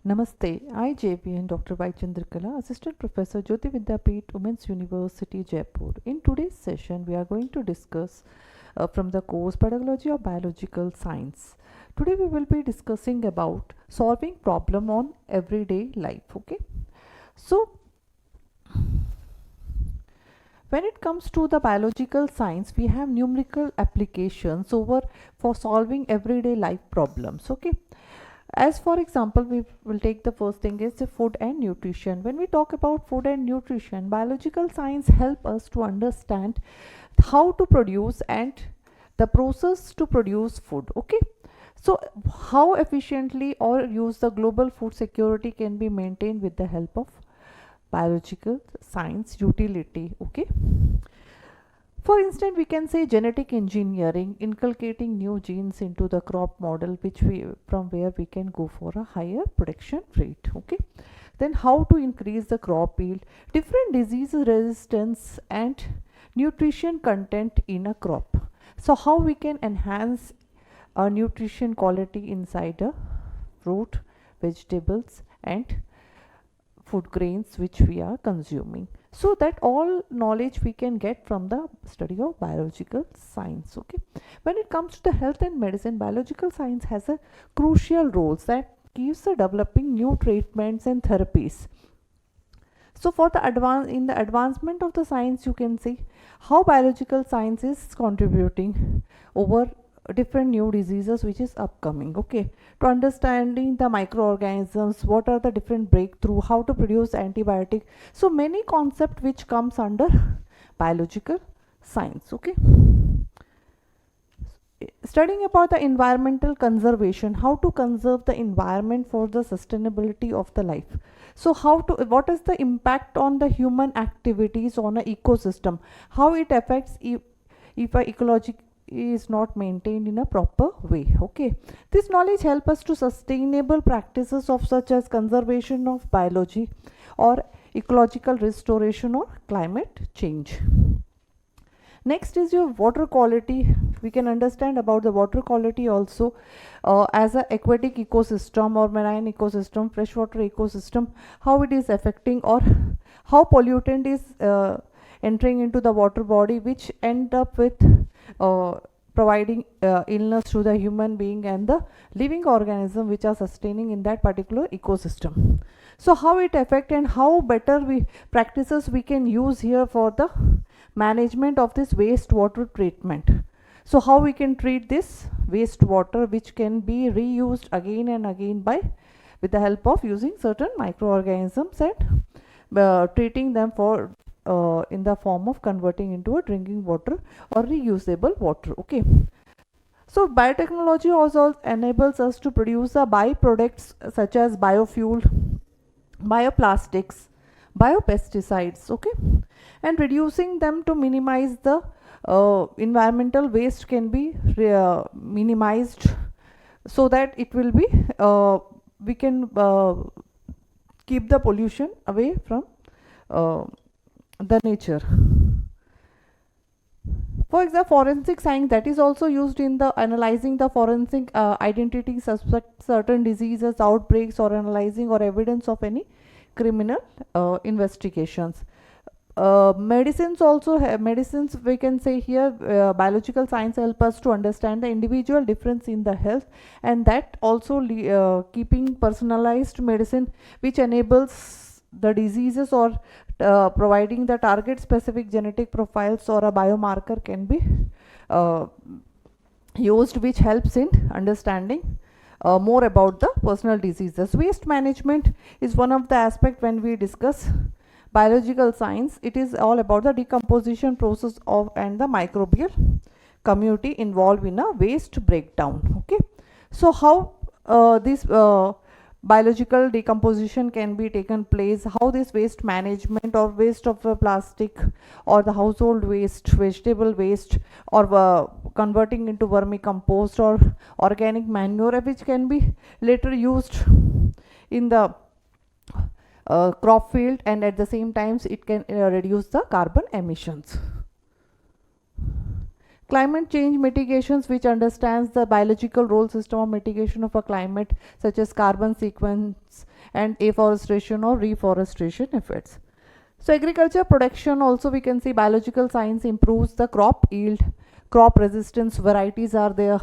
Namaste, I JVN Dr. Y. Chandrkala, Assistant Professor Jyoti Vidyapeeth, Women's University, Jaipur. In today's session, we are going to discuss from the course Pedagogy of Biological Science. Today we will be discussing about solving problem on everyday life. Okay, so when it comes to the biological science, we have numerical applications over for solving everyday life problems. Okay, as for example, we will take the first thing is the food and nutrition. When we talk about food and nutrition, biological science help us to understand how to produce and the process to produce food. Okay, so how efficiently or use the global food security can be maintained with the help of biological science utility. Okay, for instance, we can say genetic engineering, inculcating new genes into the crop model, which we from where we can go for a higher production rate. Okay, then how to increase the crop yield, different disease resistance and nutrition content in a crop. So how we can enhance a nutrition quality inside a fruit, vegetables and food grains which we are consuming. So that all knowledge we can get from the study of biological science. Okay, when it comes to the health and medicine, biological science has a crucial role that keeps developing new treatments and therapies. So for the advancement of the science, you can see how biological science is contributing over different new diseases which is upcoming. Okay, to understanding the microorganisms, what are the different breakthrough, how to produce antibiotic, so many concept which comes under biological science. Okay, studying about the environmental conservation, how to conserve the environment for the sustainability of the life. So how to, what is the impact on the human activities on an ecosystem, how it affects if a ecology is not maintained in a proper way. Okay, this knowledge help us to sustainable practices of such as conservation of biology or ecological restoration or climate change. Next is your water quality. We can understand about the water quality also as a aquatic ecosystem or marine ecosystem, freshwater ecosystem, how it is affecting or how pollutant is entering into the water body, which end up with providing illness to the human being and the living organism which are sustaining in that particular ecosystem. So how it affect and how better practices we can use here for the management of this wastewater treatment. So how we can treat this wastewater which can be reused again and again by with the help of using certain microorganisms and treating them for in the form of converting into a drinking water or reusable water. Okay, so biotechnology also enables us to produce byproducts such as biofuel, bioplastics, biopesticides. Okay, and reducing them to minimize the environmental waste can be minimized, so that it will be we can keep the pollution away from the nature. For example, forensic science, that is also used in the analyzing the forensic identity, suspect certain diseases, outbreaks, or analyzing or evidence of any criminal investigations. Medicines also medicines we can say here biological science help us to understand the individual difference in the health, and that also keeping personalized medicine which enables the diseases or providing the target specific genetic profiles or a biomarker can be used, which helps in understanding more about the personal diseases. Waste management is one of the aspects when we discuss biological science. It is all about the decomposition process of and the microbial community involved in a waste breakdown. Okay, so how this biological decomposition can be taken place, how this waste management or waste of plastic or the household waste, vegetable waste, or converting into vermicompost or organic manure which can be later used in the crop field, and at the same times it can reduce the carbon emissions. Climate change mitigations, which understands the biological role system of mitigation of a climate, such as carbon sequence and afforestation or reforestation effects. So agriculture production also, we can see biological science improves the crop yield, crop resistance varieties are there,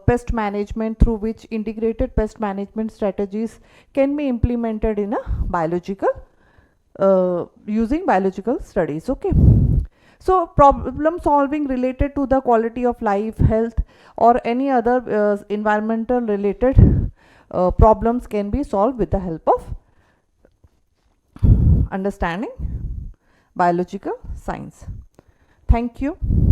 pest management, through which integrated pest management strategies can be implemented in a biological using biological studies. Okay, so problem solving related to the quality of life, health, or any other environmental related problems can be solved with the help of understanding biological science. Thank you.